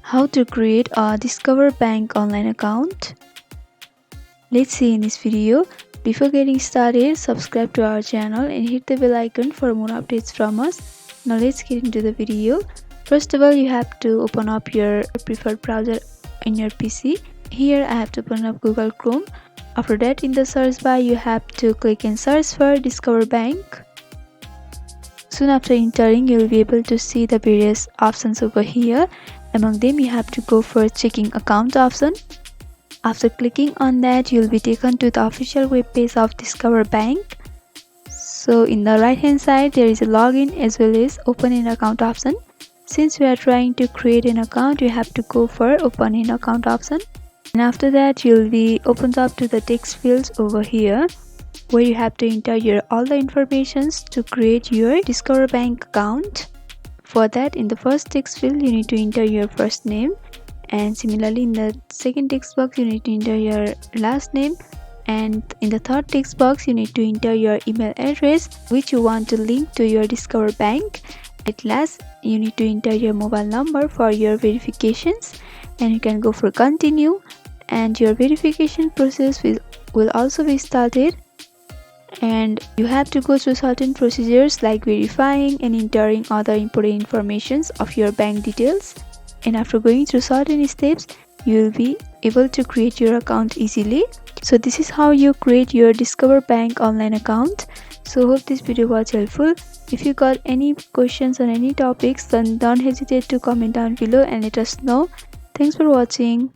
How to create a Discover Bank online account. Let's see in this video. Before getting started, subscribe to our channel and hit the bell icon for more updates from us. Now let's get into the video. First of all, you have to open up your preferred browser in your PC. Here I have to open up Google Chrome. After that, in the search bar, you have to click and search for Discover Bank. Soon after entering, you will be able to see the various options over here. Among them, you have to go for checking account option. After clicking on that, you will be taken to the official web page of Discover Bank. So in the right hand side, there is a login as well as open an account option. Since we are trying to create an account, you have to go for open an account option. And after that, you will be opened up to the text fields over here, where you have to enter all the informations to create your Discover Bank account. For that, in the first text field, you need to enter your first name, and similarly in the second text box, you need to enter your last name, and in the third text box, you need to enter your email address which you want to link to your Discover Bank. At last, you need to enter your mobile number for your verifications, and you can go for continue, and your verification process will also be started. And you have to go through certain procedures like verifying and entering other important informations of your bank details. And after going through certain steps, you will be able to create your account easily. So this is how you create your Discover Bank online account. So hope this video was helpful. If you got any questions on any topics, then don't hesitate to comment down below and let us know. Thanks for watching.